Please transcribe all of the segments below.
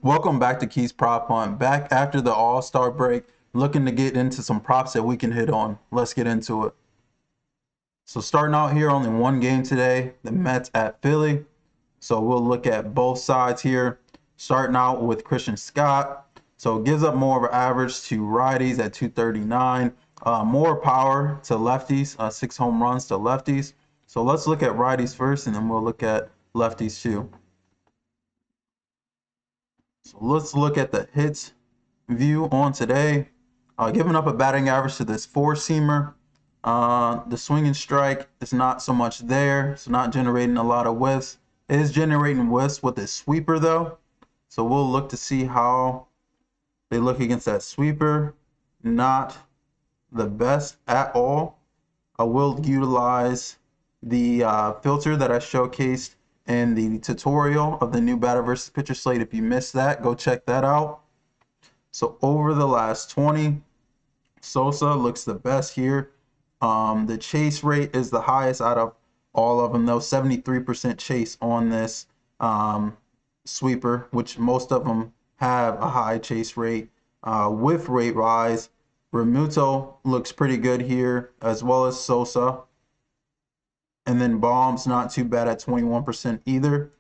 Welcome back to Keys Prop Hunt. Back after the All-Star break, looking to get into some props that we can hit on. Let's get into it. So starting out here, only one game today, the Mets at Philly. So we'll look at both sides here. Starting out with Christian Scott. So it gives up more of an average to righties at 239. More power to lefties, 6 home runs to lefties. So let's look at righties first, and then we'll look at lefties too. So let's look at the hits view on today. Giving up a batting average to this four-seamer. The swing and strike is not so much there. It's not generating a lot of whiffs. It is generating whiffs with this sweeper though. So we'll look to see how they look against that sweeper. Not the best at all. I will utilize the filter that I showcased in the tutorial of the new batter versus pitcher slate. If you missed that, go check that out. So over the last 20, Sosa looks the best here. The chase rate is the highest out of all of them, though. 73% chase on this sweeper, which most of them have a high chase rate. Whiff rate rise. Remuto looks pretty good here, as well as Sosa. And then Bomb's not too bad at 21% either.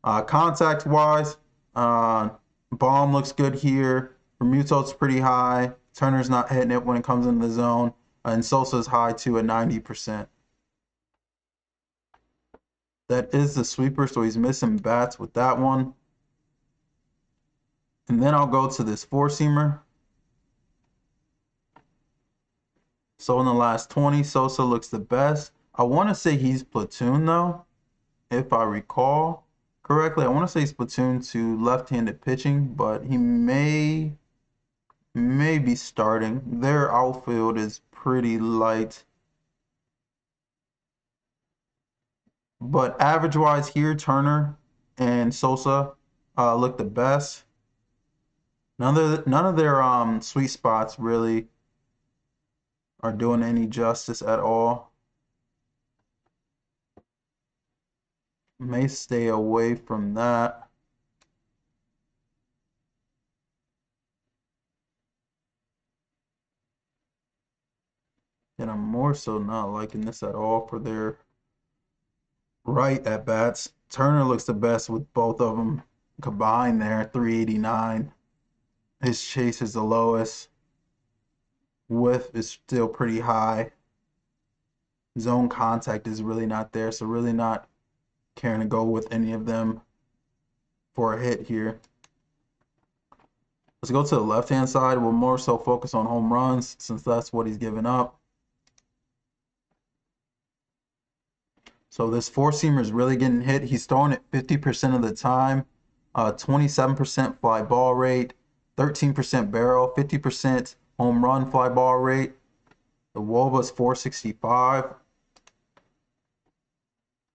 Contact wise, Bomb looks good here. Remuto's pretty high. Turner's not hitting it when it comes into the zone. And Sosa's high too at 90%. That is the sweeper, so he's missing bats with that one. And then I'll go to this four-seamer. So in the last 20, Sosa looks the best. I want to say he's platoon though, if I recall correctly. I want to say he's platoon to left-handed pitching, but he may be starting. Their outfield is pretty light. But average-wise here, Turner and Sosa look the best. None of their sweet spots really are doing any justice at all. May stay away from that. And I'm more so not liking this at all for their right at bats. Turner looks the best with both of them combined there, 389. His chase is the lowest. Whiff is still pretty high. Zone contact is really not there, so really not caring to go with any of them for a hit here. Let's go to the left-hand side. We'll more so focus on home runs since that's what he's giving up. So this four-seamer is really getting hit. He's throwing it 50% of the time. 27% fly ball rate, 13% barrel, 50% home run fly ball rate. The Woba's 465.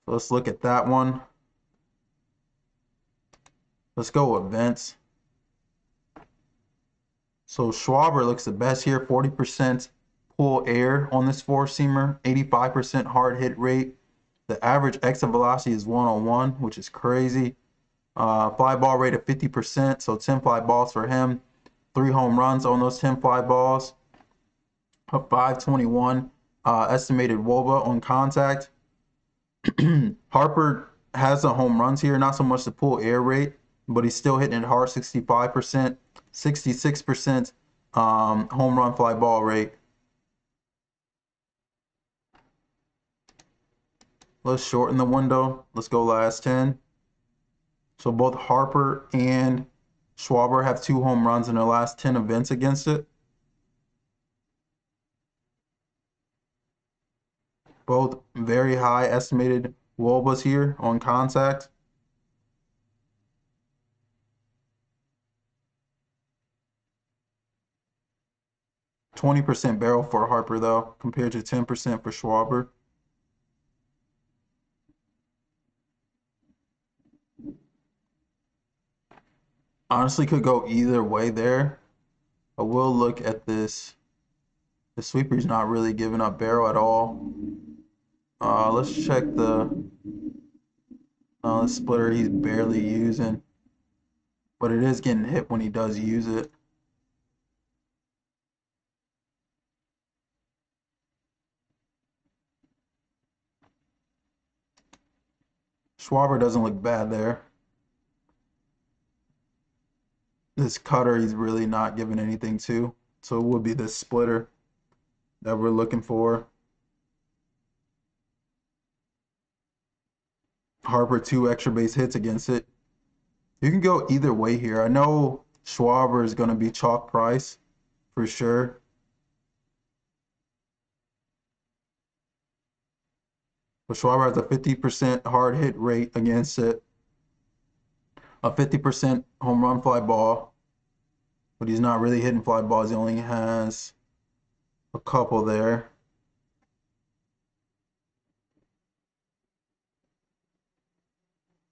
So let's look at that one. Let's go with Vince. So Schwarber looks the best here, 40% pull air on this four-seamer, 85% hard hit rate. The average exit velocity is 101, which is crazy. Fly ball rate of 50%, so 10 fly balls for him. 3 home runs on those 10 fly balls. A 521 estimated WOBA on contact. Harper has the home runs here, not so much the pull air rate, but he's still hitting it hard, 65%, 66% home run fly ball rate. Let's shorten the window. Let's go last 10. So both Harper and Schwarber have 2 home runs in their last 10 events against it. Both very high estimated WOBAs here on contact. %20 barrel for Harper though, compared to 10% for Schwarber. Honestly, could go either way there. I will look at this. The sweeper's not really giving up barrel at all. Let's check the splitter he's barely using. but it is getting hit when he does use it. Schwarber doesn't look bad there. This cutter, he's really not giving anything to. So it would be this splitter that we're looking for. Harper, 2 extra base hits against it. You can go either way here. I know Schwarber is going to be chalk price for sure. But Schwarber has a 50% hard hit rate against it, a 50% home run fly ball, but he's not really hitting fly balls. He only has a couple there.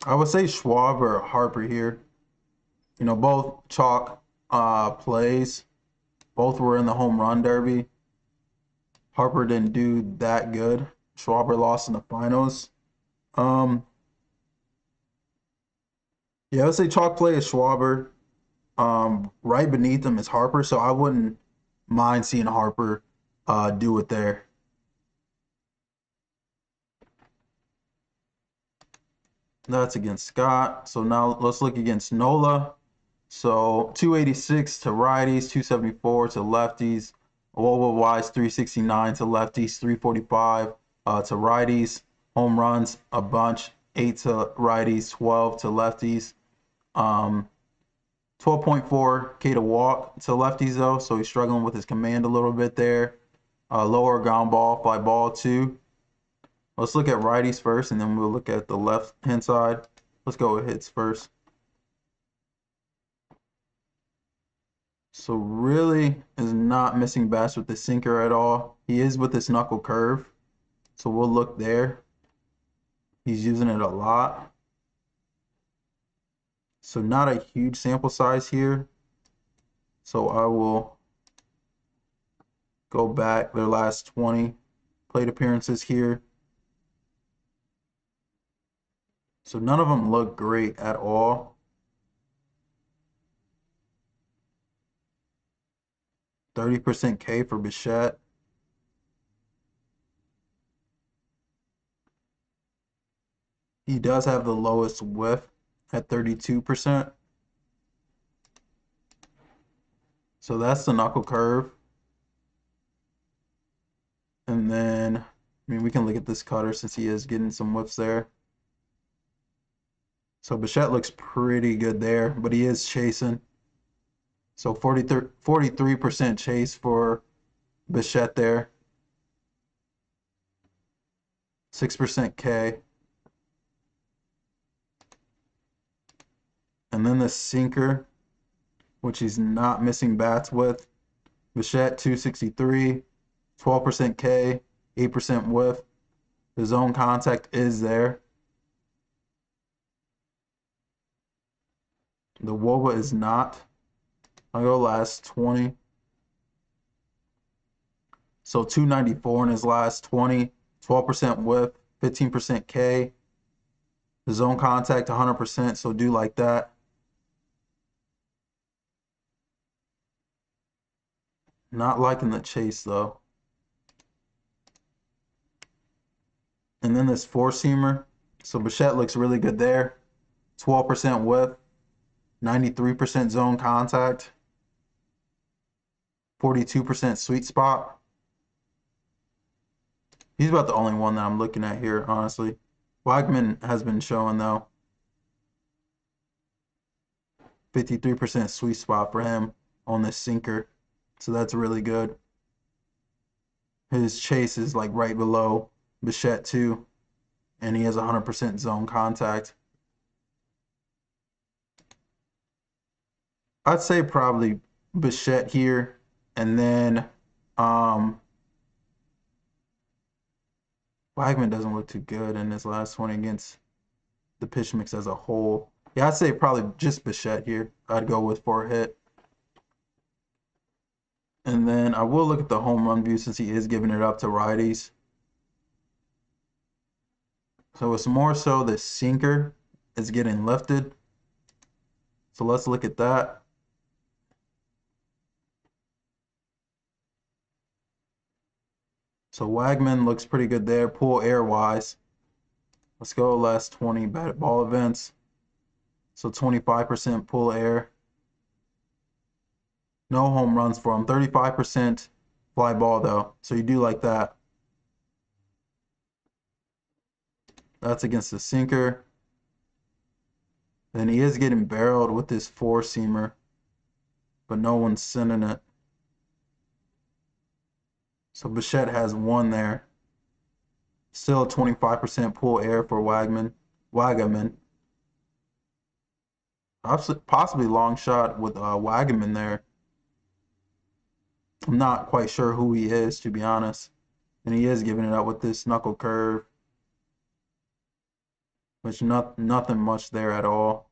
I would say Schwab or Harper here. You know, both chalk plays. Both were in the home run derby. Harper didn't do that good. Schwarber lost in the finals. Um, yeah, I would say chalk play is Schwarber. Right beneath him is Harper, so I wouldn't mind seeing Harper do it there. That's against Scott. So now let's look against Nola. So 286 to righties, 274 to lefties. Wobble wise, 369 to lefties, 345 to righties. Home runs, a bunch, 8 to righties, 12 to lefties. 12.4 K to walk to lefties though, so he's struggling with his command a little bit there. Lower ground ball, fly ball 2. Let's look at righties first, and then we'll look at the left hand side. Let's go with hits first. So really is not missing bats with the sinker at all. He is with this knuckle curve, so we'll look there. He's using it a lot. So not a huge sample size here. So I will go back their last 20 plate appearances here. So none of them look great at all. 30% K for Bichette. He does have the lowest whiff at 32%. So that's the knuckle curve. And then, I mean, we can look at this cutter since he is getting some whiffs there. So Bichette looks pretty good there, but he is chasing. So 43% chase for Bichette there. 6% K. And then the sinker, which he's not missing bats with. Bichette 263, 12% K, 8% whiff. The zone contact is there. The WOBA is not. I'll go last 20. So 294 in his last 20, 12% whiff, 15% K. The zone contact 100%, so do like that. Not liking the chase though. And then this four-seamer. So Bichette looks really good there. 12% whiff, 93% zone contact, 42% sweet spot. He's about the only one that I'm looking at here, honestly. Blackman has been showing though. 53% sweet spot for him on this sinker. So that's really good. His chase is like right below Bichette too. And he has 100% zone contact. I'd say probably Bichette here. And then Wagman doesn't look too good in his last one against the pitch mix as a whole. Yeah, I'd say probably just Bichette here. I'd go with for a hit. And then I will look at the home run view since he is giving it up to righties. So it's more so the sinker is getting lifted. So let's look at that. So Wagman looks pretty good there, pull air wise. Let's go last 20 batted ball events. So 25% pull air. No home runs for him. 35% fly ball though. So you do like that. That's against the sinker. Then he is getting barreled with this four-seamer, but no one's sending it. So Bichette has one there. Still 25% pull air for Wagaman. Possibly long shot with Wagaman there. I'm not quite sure who he is, to be honest. And he is giving it up with this knuckle curve, which nothing much there at all.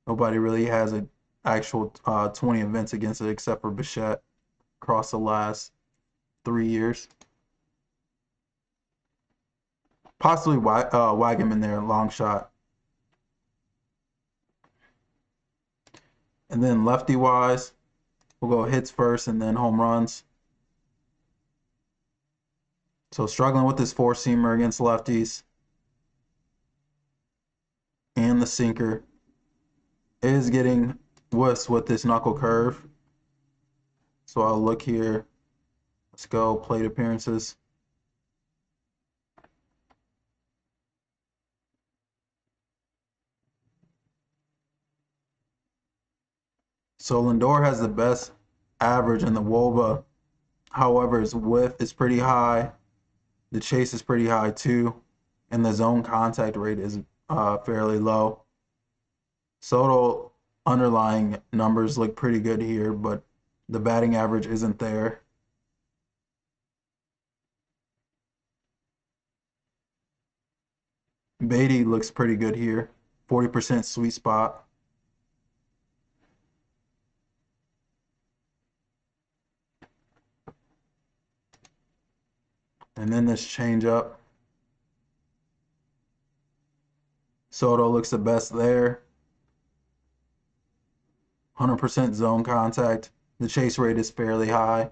Nobody really has an actual 20 events against it except for Bichette across the last 3 years. Possibly Wagaman there, long shot. And then lefty wise, we'll go hits first and then home runs. So struggling with this four-seamer against lefties. And the sinker is getting wuss with this knuckle curve. So I'll look here. Let's go plate appearances. So Lindor has the best average in the WOBA. However, his whiff is pretty high. The chase is pretty high too. And the zone contact rate is fairly low. Soto underlying numbers look pretty good here, but the batting average isn't there. Beatty looks pretty good here. 40% sweet spot. And then this changeup. Soto looks the best there. 100% zone contact. The chase rate is fairly high.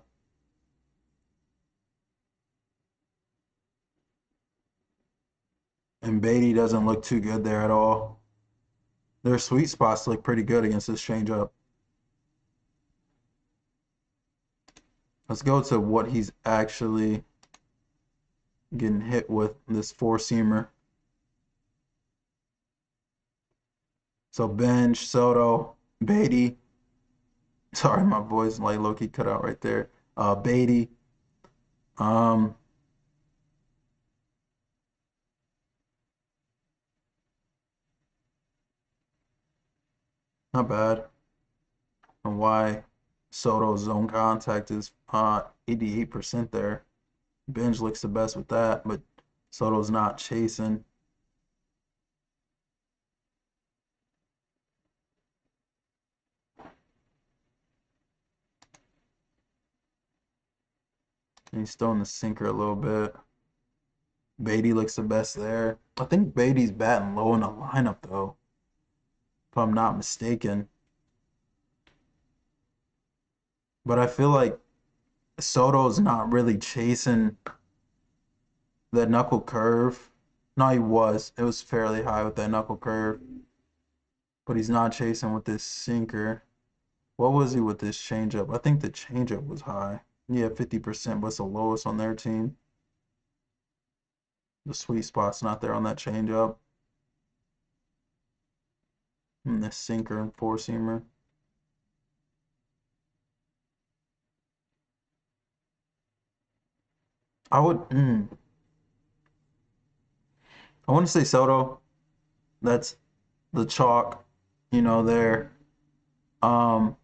And Beatty doesn't look too good there at all. Their sweet spots look pretty good against this changeup. Let's go to what he's actually getting hit with, this four-seamer. So Bench, Soto, Beatty. Sorry, my voice like low-key cut out right there. Beatty. Not bad. And why Soto's zone contact is 88% there. Bench looks the best with that, but Soto's not chasing. And he's throwing the sinker a little bit. Beatty looks the best there. I think Beatty's batting low in the lineup, though, if I'm not mistaken. But I feel like Soto's not really chasing the knuckle curve. No, he was. It was fairly high with that knuckle curve. But he's not chasing with this sinker. What was he with this changeup? I think the changeup was high. Yeah, 50%, but it's the lowest on their team. The sweet spot's not there on that changeup. And the sinker and four-seamer. I would. I want to say Soto. That's the chalk, there. Um,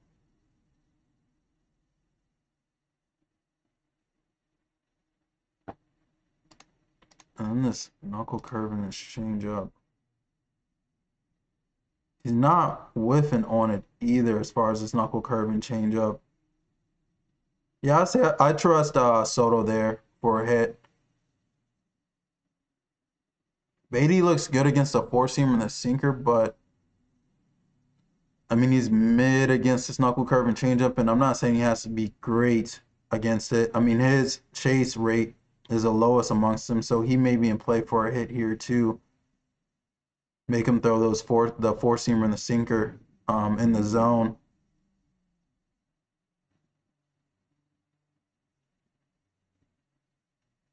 and this knuckle curve and this change up. He's not whiffing on it either as far as this knuckle curve and change up. Yeah, I say I trust Soto there for a hit. Beatty looks good against a four-seamer and the sinker, but I mean, he's mid against his knuckle curve and changeup, and I'm not saying he has to be great against it. I mean, his chase rate is the lowest amongst them, so he may be in play for a hit here too. Make him throw the four seamer and the sinker in the zone.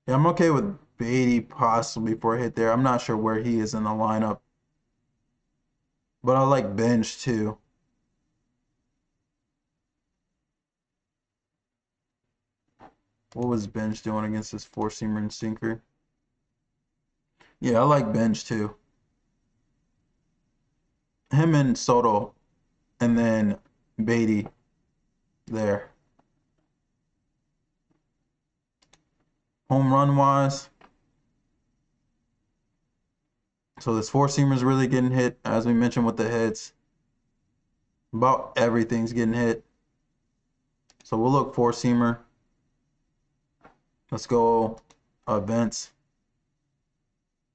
Yeah, I'm okay with Beatty possibly for a hit there. I'm not sure where he is in the lineup, but I like Bench too. What was Bench doing against this four seamer and sinker? Yeah, I like Bench too. Him and Soto, and then Beatty there. Home run wise, so this four seamer is really getting hit, as we mentioned with the hits. About everything's getting hit. So we'll look four seamer. Let's go events.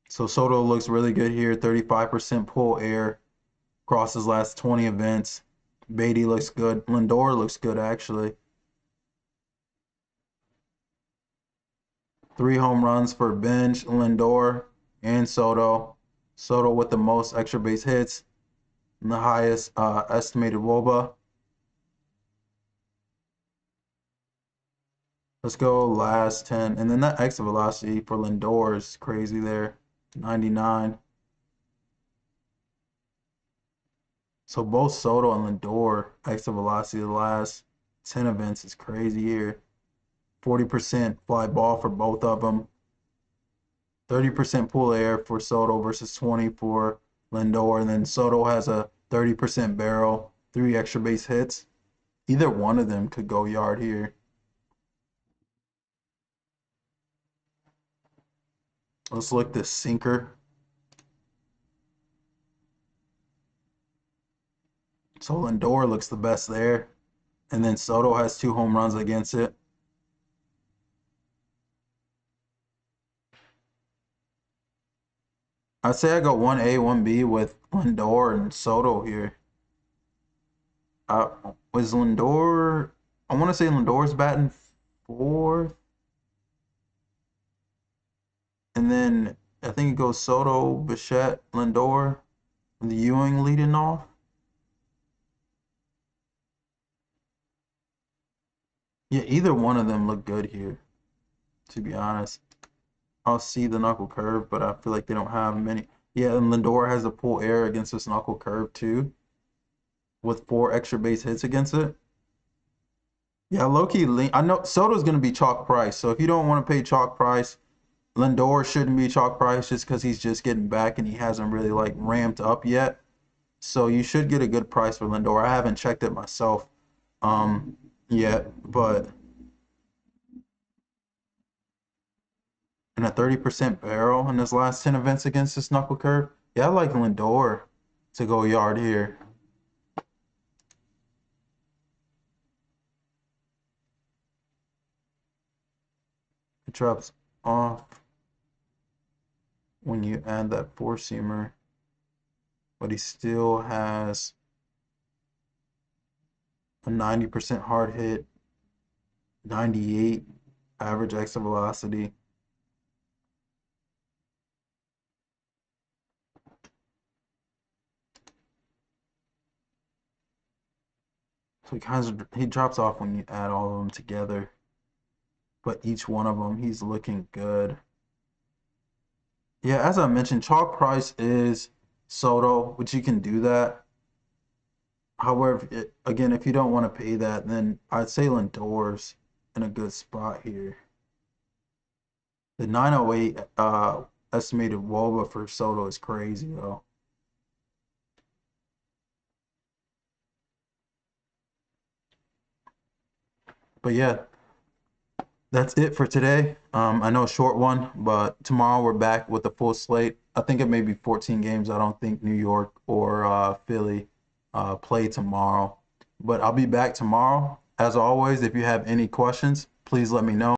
So Soto looks really good here, 35% pull air across his last 20 events. Beatty looks good. Lindor looks good actually. 3 home runs for Bench, Lindor, and Soto. Soto with the most extra base hits and the highest estimated WOBA. Let's go last 10. And then that exit velocity for Lindor is crazy there, 99. So both Soto and Lindor exit velocity the last 10 events is crazy here. 40% fly ball for both of them. 30% pull air for Soto versus 20 for Lindor. And then Soto has a 30% barrel, 3 extra base hits. Either one of them could go yard here. Let's look this sinker. So Lindor looks the best there. And then Soto has 2 home runs against it. I'd say I go 1A, 1B with Lindor and Soto here. Was Lindor? I want to say Lindor's batting 4th, and then I think it goes Soto, Bichette, Lindor, and the Ewing leading off. Yeah, either one of them look good here, to be honest. I'll see the knuckle curve, but I feel like they don't have many. Yeah, and Lindor has a pull air against this knuckle curve too, with 4 extra base hits against it. Yeah, low-key, I know Soto's going to be chalk price, so if you don't want to pay chalk price, Lindor shouldn't be chalk price just because he's just getting back and he hasn't really like ramped up yet. So you should get a good price for Lindor. I haven't checked it myself yet, but in a 30% barrel in his last 10 events against this knuckle curve, yeah, I like Lindor to go yard here. It drops off when you add that four seamer, but he still has a 90% hard hit, 98 average exit velocity. So he drops off when you add all of them together, but each one of them he's looking good. Yeah, as I mentioned, chalk price is Soto, which you can do that. However, again, if you don't want to pay that, then I'd say Lindor's in a good spot here. The 908 estimated WOBA for Soto is crazy though. But yeah, that's it for today. I know a short one, but tomorrow we're back with a full slate. I think it may be 14 games. I don't think New York or Philly play tomorrow. But I'll be back tomorrow. As always, if you have any questions, please let me know.